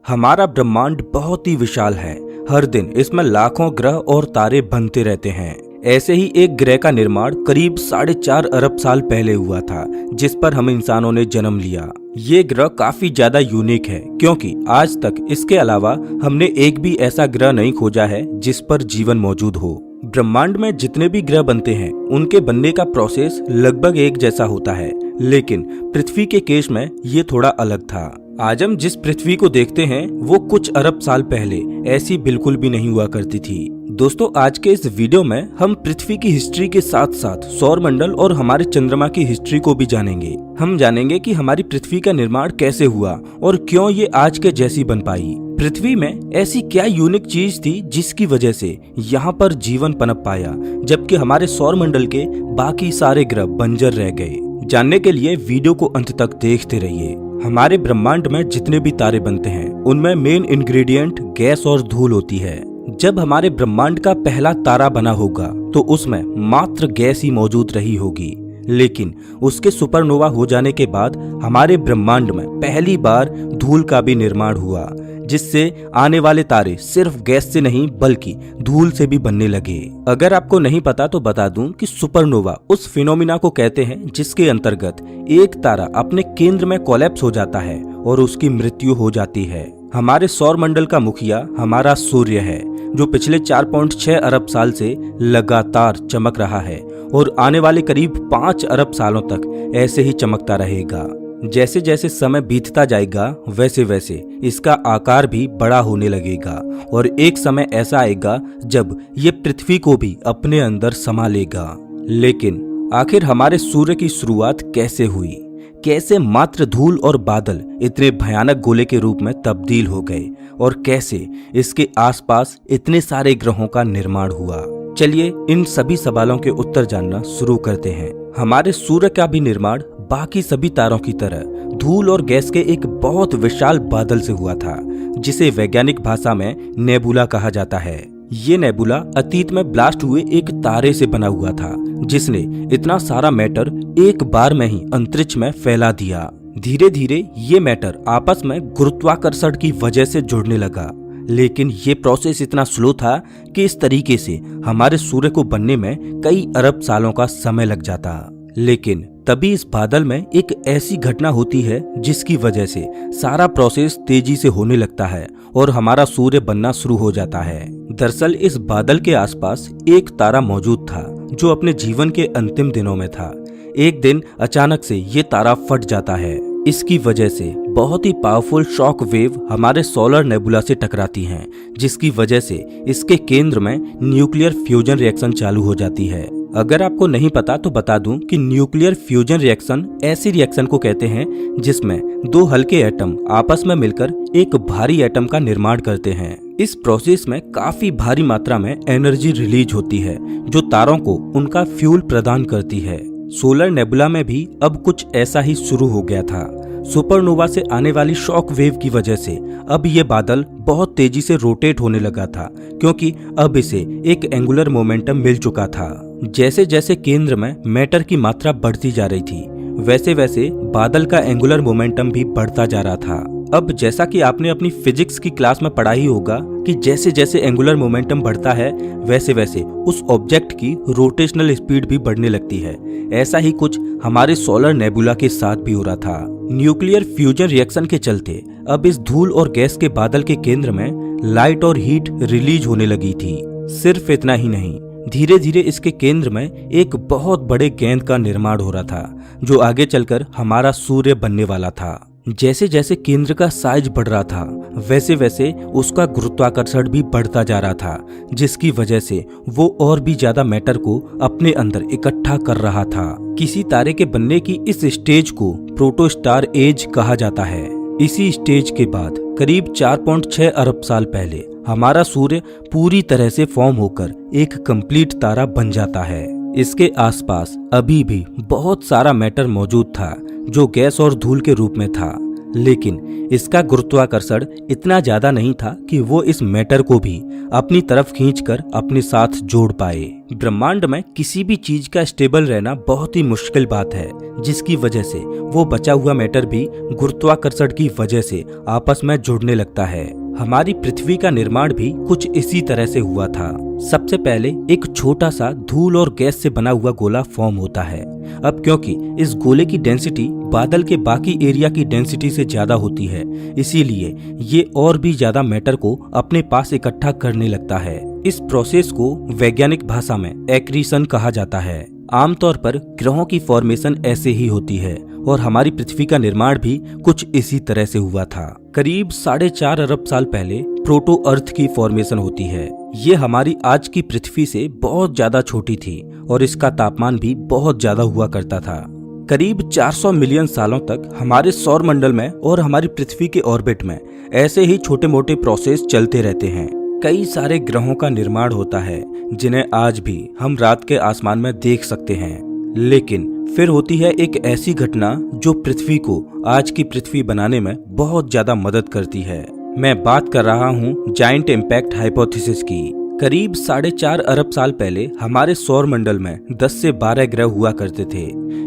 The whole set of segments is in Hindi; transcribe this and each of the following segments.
हमारा ब्रह्मांड बहुत ही विशाल है। हर दिन इसमें लाखों ग्रह और तारे बनते रहते हैं। ऐसे ही एक ग्रह का निर्माण करीब 4.5 अरब साल पहले हुआ था, जिस पर हम इंसानों ने जन्म लिया। ये ग्रह काफी ज्यादा यूनिक है, क्योंकि आज तक इसके अलावा हमने एक भी ऐसा ग्रह नहीं खोजा है जिस पर जीवन मौजूद हो। ब्रह्मांड में जितने भी ग्रह बनते हैं, उनके बनने का प्रोसेस लगभग एक जैसा होता है, लेकिन पृथ्वी के केस में ये थोड़ा अलग था। आज हम जिस पृथ्वी को देखते हैं वो कुछ अरब साल पहले ऐसी बिल्कुल भी नहीं हुआ करती थी। दोस्तों, आज के इस वीडियो में हम पृथ्वी की हिस्ट्री के साथ साथ सौर मंडल और हमारे चंद्रमा की हिस्ट्री को भी जानेंगे। हम जानेंगे कि हमारी पृथ्वी का निर्माण कैसे हुआ और क्यों ये आज के जैसी बन पाई। पृथ्वी में ऐसी क्या यूनिक चीज थी जिसकी वजह से यहाँ पर जीवन पनप पाया, जबकि हमारे सौर मंडल के बाकी सारे ग्रह बंजर रह गए। जानने के लिए वीडियो को अंत तक देखते रहिए। हमारे ब्रह्मांड में जितने भी तारे बनते हैं, उनमें मेन इंग्रेडिएंट गैस और धूल होती है। जब हमारे ब्रह्मांड का पहला तारा बना होगा तो उसमें मात्र गैस ही मौजूद रही होगी, लेकिन उसके सुपरनोवा हो जाने के बाद हमारे ब्रह्मांड में पहली बार धूल का भी निर्माण हुआ, जिससे आने वाले तारे सिर्फ गैस से नहीं बल्कि धूल से भी बनने लगे। अगर आपको नहीं पता तो बता दूं कि सुपरनोवा उस फिनोमिना को कहते हैं जिसके अंतर्गत एक तारा अपने केंद्र में कोलैप्स हो जाता है और उसकी मृत्यु हो जाती है। हमारे सौर मंडल का मुखिया हमारा सूर्य है, जो पिछले 4.6 अरब साल से लगातार चमक रहा है और आने वाले करीब 5 अरब सालों तक ऐसे ही चमकता रहेगा। जैसे जैसे समय बीतता जाएगा वैसे वैसे इसका आकार भी बड़ा होने लगेगा और एक समय ऐसा आएगा जब ये पृथ्वी को भी अपने अंदर समा लेगा। लेकिन आखिर हमारे सूर्य की शुरुआत कैसे हुई? कैसे मात्र धूल और बादल इतने भयानक गोले के रूप में तब्दील हो गए और कैसे इसके आसपास इतने सारे ग्रहों का निर्माण हुआ? चलिए इन सभी सवालों के उत्तर जानना शुरू करते हैं। हमारे सूर्य का भी निर्माण बाकी सभी तारों की तरह धूल और गैस के एक बहुत विशाल बादल से हुआ था, जिसे वैज्ञानिक भाषा में नेबुला कहा जाता है। ये नेबुला अतीत में ब्लास्ट हुए एक तारे से बना हुआ था, जिसने इतना सारा मैटर एक बार में ही अंतरिक्ष में फैला दिया। धीरे धीरे ये मैटर आपस में गुरुत्वाकर्षण की वजह से जुड़ने लगा, लेकिन ये प्रोसेस इतना स्लो था कि इस तरीके से हमारे सूर्य को बनने में कई अरब सालों का समय लग जाता। लेकिन तभी इस बादल में एक ऐसी घटना होती है जिसकी वजह से सारा प्रोसेस तेजी से होने लगता है और हमारा सूर्य बनना शुरू हो जाता है। दरअसल इस बादल के आसपास एक तारा मौजूद था जो अपने जीवन के अंतिम दिनों में था। एक दिन अचानक से ये तारा फट जाता है। इसकी वजह से बहुत ही पावरफुल शॉक वेव हमारे सोलर नेबुला से टकराती हैं, जिसकी वजह से इसके केंद्र में न्यूक्लियर फ्यूजन रिएक्शन चालू हो जाती है। अगर आपको नहीं पता तो बता दूं कि न्यूक्लियर फ्यूजन रिएक्शन ऐसी रिएक्शन को कहते हैं जिसमें दो हल्के एटम आपस में मिलकर एक भारी एटम का निर्माण करते हैं। इस प्रोसेस में काफी भारी मात्रा में एनर्जी रिलीज होती है, जो तारों को उनका फ्यूल प्रदान करती है। सोलर नेबुला में भी अब कुछ ऐसा ही शुरू हो गया था। सुपरनोवा से आने वाली शॉक वेव की वजह से अब ये बादल बहुत तेजी से रोटेट होने लगा था, क्योंकि अब इसे एक एंगुलर मोमेंटम मिल चुका था। जैसे जैसे केंद्र में मैटर की मात्रा बढ़ती जा रही थी, वैसे वैसे बादल का एंगुलर मोमेंटम भी बढ़ता जा रहा था। अब जैसा कि आपने अपनी फिजिक्स की क्लास में पढ़ा ही होगा कि जैसे जैसे एंगुलर मोमेंटम बढ़ता है वैसे वैसे उस ऑब्जेक्ट की रोटेशनल स्पीड भी बढ़ने लगती है। ऐसा ही कुछ हमारे सोलर नेबुला के साथ भी हो रहा था। न्यूक्लियर फ्यूजन रिएक्शन के चलते अब इस धूल और गैस के बादल के केंद्र में लाइट और हीट रिलीज होने लगी थी। सिर्फ इतना ही नहीं, धीरे धीरे इसके केंद्र में एक बहुत बड़े गेंद का निर्माण हो रहा था, जो आगे चलकर हमारा सूर्य बनने वाला था। जैसे जैसे केंद्र का साइज बढ़ रहा था वैसे वैसे उसका गुरुत्वाकर्षण भी बढ़ता जा रहा था, जिसकी वजह से वो और भी ज्यादा मैटर को अपने अंदर इकट्ठा कर रहा था। किसी तारे के बनने की इस स्टेज को प्रोटोस्टार एज कहा जाता है। इसी स्टेज के बाद करीब 4.6 अरब साल पहले हमारा सूर्य पूरी तरह से फॉर्म होकर एक कंप्लीट तारा बन जाता है। इसके आसपास अभी भी बहुत सारा मैटर मौजूद था, जो गैस और धूल के रूप में था, लेकिन इसका गुरुत्वाकर्षण इतना ज्यादा नहीं था कि वो इस मैटर को भी अपनी तरफ खींचकर अपने साथ जोड़ पाए। ब्रह्मांड में किसी भी चीज का स्टेबल रहना बहुत ही मुश्किल बात है, जिसकी वजह से वो बचा हुआ मैटर भी गुरुत्वाकर्षण की वजह से आपस में जुड़ने लगता है। हमारी पृथ्वी का निर्माण भी कुछ इसी तरह से हुआ था। सबसे पहले एक छोटा सा धूल और गैस से बना हुआ गोला फॉर्म होता है। अब क्योंकि इस गोले की डेंसिटी बादल के बाकी एरिया की डेंसिटी से ज्यादा होती है, इसीलिए ये और भी ज्यादा मैटर को अपने पास इकट्ठा करने लगता है। इस प्रोसेस को वैज्ञानिक भाषा में एक्रीशन कहा जाता है। आमतौर पर ग्रहों की फॉर्मेशन ऐसे ही होती है और हमारी पृथ्वी का निर्माण भी कुछ इसी तरह से हुआ था। करीब 4.5 अरब साल पहले प्रोटो अर्थ की फॉर्मेशन होती है। ये हमारी आज की पृथ्वी से बहुत ज्यादा छोटी थी और इसका तापमान भी बहुत ज्यादा हुआ करता था। करीब 400 मिलियन सालों तक हमारे सौर मंडल में और हमारी पृथ्वी के ऑर्बिट में ऐसे ही छोटे मोटे प्रोसेस चलते रहते हैं। कई सारे ग्रहों का निर्माण होता है जिन्हें आज भी हम रात के आसमान में देख सकते हैं। लेकिन फिर होती है एक ऐसी घटना जो पृथ्वी को आज की पृथ्वी बनाने में बहुत ज्यादा मदद करती है। मैं बात कर रहा हूँ जायंट इम्पैक्ट हाइपोथेसिस की। करीब 4.5 अरब साल पहले हमारे सौर मंडल में 10 से 12 ग्रह हुआ करते थे।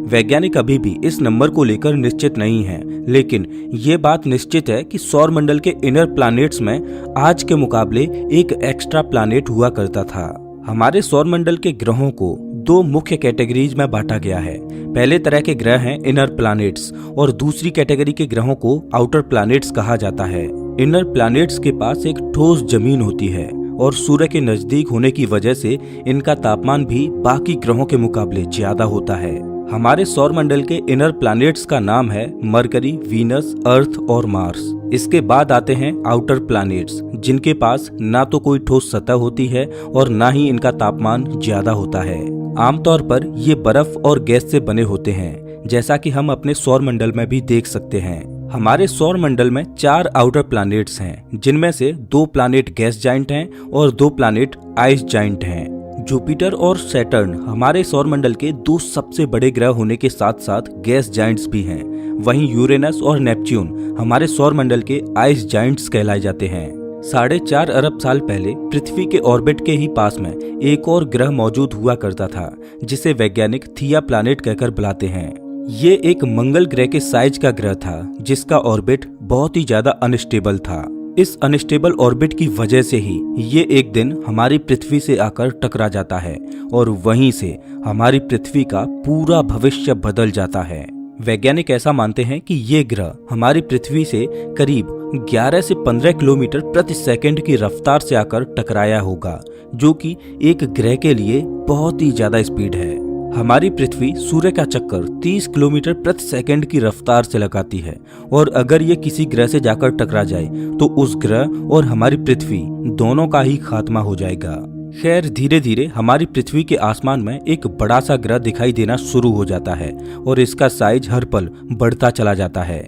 वैज्ञानिक अभी भी इस नंबर को लेकर निश्चित नहीं है, लेकिन ये बात निश्चित है कि सौर मंडल के इनर प्लैनेट्स में आज के मुकाबले एक एक्स्ट्रा प्लैनेट हुआ करता था। हमारे सौर मंडल के ग्रहों को 2 मुख्य कैटेगरीज में बांटा गया है। पहले तरह के ग्रह हैं इनर प्लैनेट्स और दूसरी कैटेगरी के ग्रहों को आउटर प्लैनेट्स कहा जाता है। इनर प्लैनेट्स के पास एक ठोस जमीन होती है और सूर्य के नजदीक होने की वजह से इनका तापमान भी बाकी ग्रहों के मुकाबले ज्यादा होता है। हमारे सौर मंडल के इनर प्लैनेट्स का नाम है मरकरी, वीनस, अर्थ और मार्स। इसके बाद आते हैं आउटर प्लैनेट्स, जिनके पास ना तो कोई ठोस सतह होती है और ना ही इनका तापमान ज्यादा होता है। आमतौर पर ये बर्फ और गैस से बने होते हैं, जैसा कि हम अपने सौर मंडल में भी देख सकते हैं। हमारे सौर मंडल में 4 आउटर प्लैनेट्स हैं, जिनमें से 2 प्लैनेट गैस जाइंट हैं और 2 प्लैनेट आइस जाइंट हैं। जुपिटर और सैटर्न हमारे सौर मंडल के 2 सबसे बड़े ग्रह होने के साथ साथ गैस जाइंट्स भी हैं। वहीं यूरेनस और नेपच्यून हमारे सौर मंडल के आइस जाइंट्स कहलाए जाते हैं। 4.5 अरब साल पहले पृथ्वी के ऑर्बिट के ही पास में एक और ग्रह मौजूद हुआ करता था, जिसे वैज्ञानिक थिया प्लैनेट कहकर बुलाते हैं। ये एक मंगल ग्रह के साइज का ग्रह था, जिसका ऑर्बिट बहुत ही ज्यादा अनस्टेबल था। इस अनस्टेबल ऑर्बिट की वजह से ही ये एक दिन हमारी पृथ्वी से आकर टकरा जाता है और वहीं से हमारी पृथ्वी का पूरा भविष्य बदल जाता है। वैज्ञानिक ऐसा मानते हैं कि ये ग्रह हमारी पृथ्वी से करीब 11 से 15 किलोमीटर प्रति सेकंड की रफ्तार से आकर टकराया होगा, जो कि एक ग्रह के लिए बहुत ही ज्यादा स्पीड है। हमारी पृथ्वी सूर्य का चक्कर 30 किलोमीटर प्रति सेकंड की रफ्तार से लगाती है और अगर ये किसी ग्रह से जाकर टकरा जाए तो उस ग्रह और हमारी पृथ्वी दोनों का ही खात्मा हो जाएगा। खैर, धीरे धीरे हमारी पृथ्वी के आसमान में एक बड़ा सा ग्रह दिखाई देना शुरू हो जाता है और इसका साइज हर पल बढ़ता चला जाता है।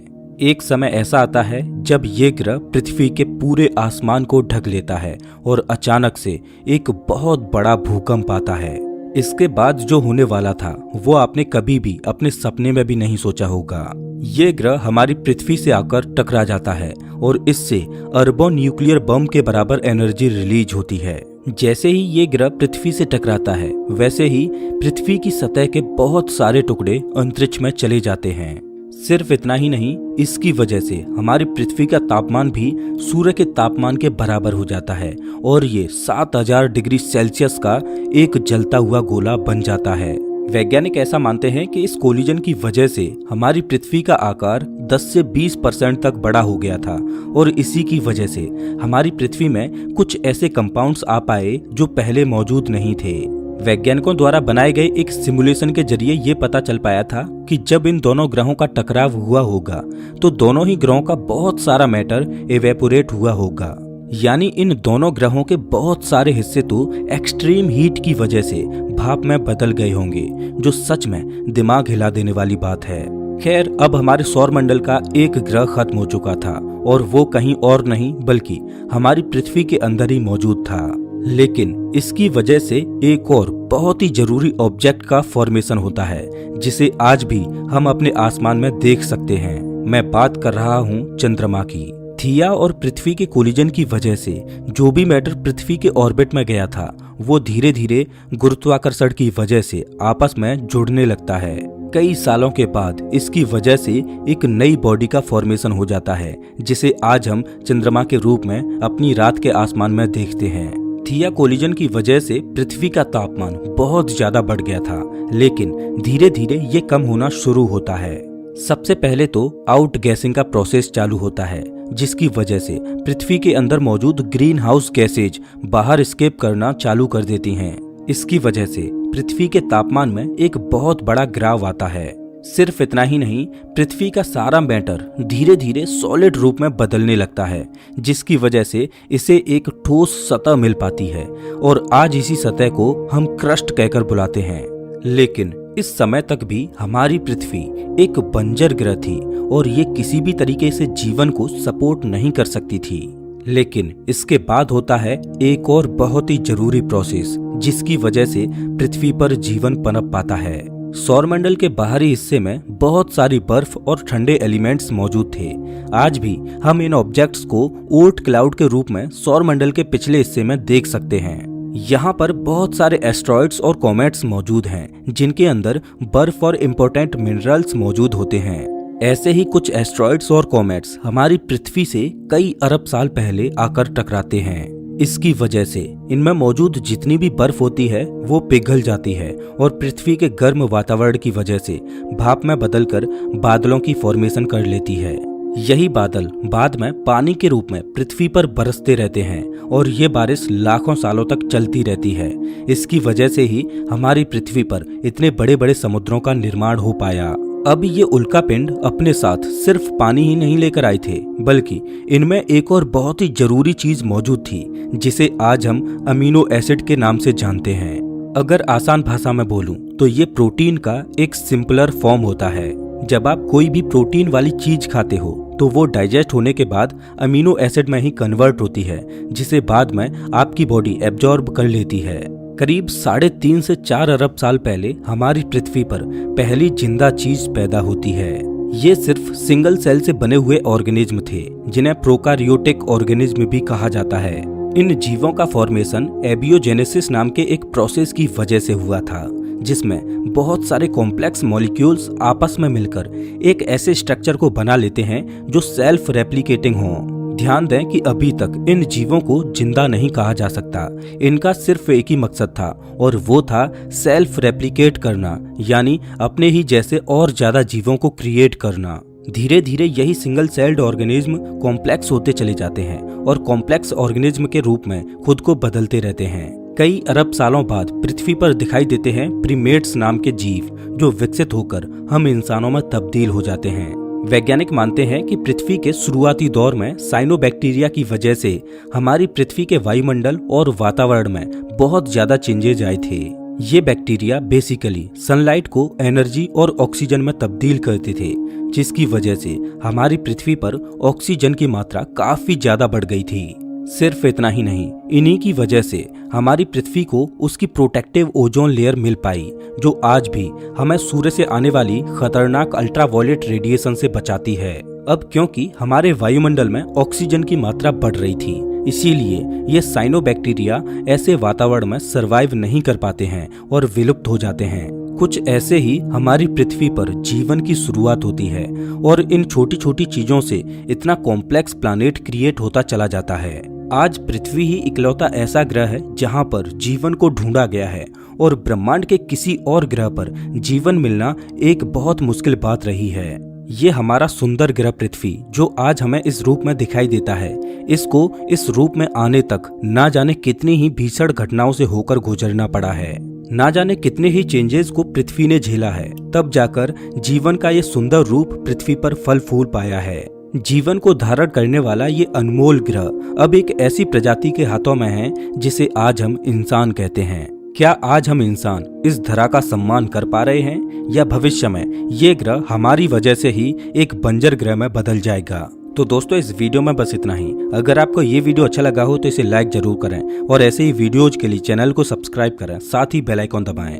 एक समय ऐसा आता है जब ये ग्रह पृथ्वी के पूरे आसमान को ढक लेता है और अचानक से एक बहुत बड़ा भूकंप आता है। इसके बाद जो होने वाला था वो आपने कभी भी अपने सपने में भी नहीं सोचा होगा। ये ग्रह हमारी पृथ्वी से आकर टकरा जाता है और इससे अरबों न्यूक्लियर बम के बराबर एनर्जी रिलीज होती है। जैसे ही ये ग्रह पृथ्वी से टकराता है, वैसे ही पृथ्वी की सतह के बहुत सारे टुकड़े अंतरिक्ष में चले जाते हैं। सिर्फ इतना ही नहीं, इसकी वजह से हमारी पृथ्वी का तापमान भी सूर्य के तापमान के बराबर हो जाता है और ये 7000 डिग्री सेल्सियस का एक जलता हुआ गोला बन जाता है। वैज्ञानिक ऐसा मानते हैं कि इस कोलिजन की वजह से हमारी पृथ्वी का आकार 10 से 20% तक बड़ा हो गया था और इसी की वजह से हमारी पृथ्वी में कुछ ऐसे कंपाउंड्स आ पाए जो पहले मौजूद नहीं थे। वैज्ञानिकों द्वारा बनाए गए एक सिमुलेशन के जरिए ये पता चल पाया था कि जब इन दोनों ग्रहों का टकराव हुआ होगा तो दोनों ही ग्रहों का बहुत सारा मैटर एवेपोरेट हुआ होगा। यानी इन दोनों ग्रहों के बहुत सारे हिस्से तो एक्सट्रीम हीट की वजह से भाप में बदल गए होंगे, जो सच में दिमाग हिला देने वाली बात है। खैर, अब हमारे सौर मंडल का एक ग्रह खत्म हो चुका था और वो कहीं और नहीं बल्कि हमारी पृथ्वी के अंदर ही मौजूद था। लेकिन इसकी वजह से एक और बहुत ही जरूरी ऑब्जेक्ट का फॉर्मेशन होता है, जिसे आज भी हम अपने आसमान में देख सकते हैं। मैं बात कर रहा हूँ चंद्रमा की। थिया और पृथ्वी के कोलिजन की वजह से जो भी मैटर पृथ्वी के ऑर्बिट में गया था वो धीरे धीरे गुरुत्वाकर्षण की वजह से आपस में जुड़ने लगता है। कई सालों के बाद इसकी वजह से एक नई बॉडी का फॉर्मेशन हो जाता है, जिसे आज हम चंद्रमा के रूप में अपनी रात के आसमान में देखते हैं। थिया कोलिजन की वजह से पृथ्वी का तापमान बहुत ज्यादा बढ़ गया था, लेकिन धीरे धीरे ये कम होना शुरू होता है। सबसे पहले तो आउट गैसिंग का प्रोसेस चालू होता है, जिसकी वजह से पृथ्वी के अंदर मौजूद ग्रीन हाउस गैसेज बाहर एस्केप करना चालू कर देती हैं। इसकी वजह से पृथ्वी के तापमान में एक बहुत बड़ा गिराव आता है। सिर्फ इतना ही नहीं, पृथ्वी का सारा मैटर धीरे धीरे सॉलिड रूप में बदलने लगता है, जिसकी वजह से इसे एक ठोस सतह मिल पाती है और आज इसी सतह को हम क्रस्ट कहकर बुलाते हैं। लेकिन इस समय तक भी हमारी पृथ्वी एक बंजर ग्रह थी और ये किसी भी तरीके से जीवन को सपोर्ट नहीं कर सकती थी। लेकिन इसके बाद होता है एक और बहुत ही जरूरी प्रोसेस, जिसकी वजह से पृथ्वी पर जीवन पनप पाता है। सौरमंडल के बाहरी हिस्से में बहुत सारी बर्फ और ठंडे एलिमेंट्स मौजूद थे। आज भी हम इन ऑब्जेक्ट्स को ओर्ट क्लाउड के रूप में सौरमंडल के पिछले हिस्से में देख सकते हैं। यहाँ पर बहुत सारे एस्ट्रॉइड्स और कॉमेट्स मौजूद हैं, जिनके अंदर बर्फ और इम्पोर्टेंट मिनरल्स मौजूद होते हैं। ऐसे ही कुछ एस्ट्रॉइड्स और कॉमेट्स हमारी पृथ्वी से कई अरब साल पहले आकर टकराते हैं। इसकी वजह से इनमें मौजूद जितनी भी बर्फ होती है वो पिघल जाती है और पृथ्वी के गर्म वातावरण की वजह से भाप में बदलकर बादलों की फॉर्मेशन कर लेती है। यही बादल बाद में पानी के रूप में पृथ्वी पर बरसते रहते हैं और ये बारिश लाखों सालों तक चलती रहती है। इसकी वजह से ही हमारी पृथ्वी पर इतने बड़े बड़े समुद्रों का निर्माण हो पाया। अब ये उल्कापिंड अपने साथ सिर्फ पानी ही नहीं लेकर आए थे, बल्कि इनमें एक और बहुत ही जरूरी चीज मौजूद थी, जिसे आज हम अमीनो एसिड के नाम से जानते हैं। अगर आसान भाषा में बोलूं तो ये प्रोटीन का एक सिंपलर फॉर्म होता है। जब आप कोई भी प्रोटीन वाली चीज खाते हो तो वो डाइजेस्ट होने के बाद अमीनो एसिड में ही कन्वर्ट होती है, जिसे बाद में आपकी बॉडी एब्जॉर्ब कर लेती है। करीब 3.5 से 4 अरब साल पहले हमारी पृथ्वी पर पहली जिंदा चीज पैदा होती है। ये सिर्फ सिंगल सेल से बने हुए ऑर्गेनिज्म थे, जिन्हें प्रोकारियोटिक ऑर्गेनिज्म भी कहा जाता है। इन जीवों का फॉर्मेशन एबियोजेनेसिस नाम के एक प्रोसेस की वजह से हुआ था, जिसमें बहुत सारे कॉम्प्लेक्स मॉलिक्यूल्स आपस में मिलकर एक ऐसे स्ट्रक्चर को बना लेते हैं जो सेल्फ रेप्लिकेटिंग हो। ध्यान दें कि अभी तक इन जीवों को जिंदा नहीं कहा जा सकता। इनका सिर्फ एक ही मकसद था और वो था सेल्फ रेप्लिकेट करना, यानी अपने ही जैसे और ज्यादा जीवों को क्रिएट करना। धीरे धीरे यही सिंगल सेल्ड ऑर्गेनिज्म कॉम्प्लेक्स होते चले जाते हैं और कॉम्प्लेक्स ऑर्गेनिज्म के रूप में खुद को बदलते रहते हैं। कई अरब सालों बाद पृथ्वी पर दिखाई देते हैं प्रीमेट्स नाम के जीव, जो विकसित होकर हम इंसानों में तब्दील हो जाते हैं। वैज्ञानिक मानते हैं कि पृथ्वी के शुरुआती दौर में साइनोबैक्टीरिया की वजह से हमारी पृथ्वी के वायुमंडल और वातावरण में बहुत ज्यादा चेंजेज आए थे। ये बैक्टीरिया बेसिकली सनलाइट को एनर्जी और ऑक्सीजन में तब्दील करते थे, जिसकी वजह से हमारी पृथ्वी पर ऑक्सीजन की मात्रा काफी ज्यादा बढ़ गई थी। सिर्फ इतना ही नहीं, इन्हीं की वजह से हमारी पृथ्वी को उसकी प्रोटेक्टिव ओजोन लेयर मिल पाई, जो आज भी हमें सूर्य से आने वाली खतरनाक अल्ट्रावायलेट रेडिएशन से बचाती है। अब क्योंकि हमारे वायुमंडल में ऑक्सीजन की मात्रा बढ़ रही थी, इसीलिए ये साइनोबैक्टीरिया ऐसे वातावरण में सरवाइव नहीं कर पाते हैं और विलुप्त हो जाते हैं। कुछ ऐसे ही हमारी पृथ्वी पर जीवन की शुरुआत होती है और इन छोटी छोटी चीजों से इतना कॉम्प्लेक्स प्लैनेट क्रिएट होता चला जाता है। आज पृथ्वी ही इकलौता ऐसा ग्रह है जहां पर जीवन को ढूंढा गया है और ब्रह्मांड के किसी और ग्रह पर जीवन मिलना एक बहुत मुश्किल बात रही है। ये हमारा सुंदर ग्रह पृथ्वी, जो आज हमें इस रूप में दिखाई देता है, इसको इस रूप में आने तक ना जाने कितनी ही भीषण घटनाओं से होकर गुजरना पड़ा है। ना जाने कितने ही चेंजेस को पृथ्वी ने झेला है, तब जाकर जीवन का ये सुंदर रूप पृथ्वी पर फल फूल पाया है। जीवन को धारण करने वाला ये अनमोल ग्रह अब एक ऐसी प्रजाति के हाथों में है जिसे आज हम इंसान कहते हैं। क्या आज हम इंसान इस धरा का सम्मान कर पा रहे हैं, या भविष्य में ये ग्रह हमारी वजह से ही एक बंजर ग्रह में बदल जाएगा? तो दोस्तों, इस वीडियो में बस इतना ही। अगर आपको ये वीडियो अच्छा लगा हो तो इसे लाइक जरूर करें और ऐसे ही वीडियोज के लिए चैनल को सब्सक्राइब करें, साथ ही बेल आइकॉन दबाएं।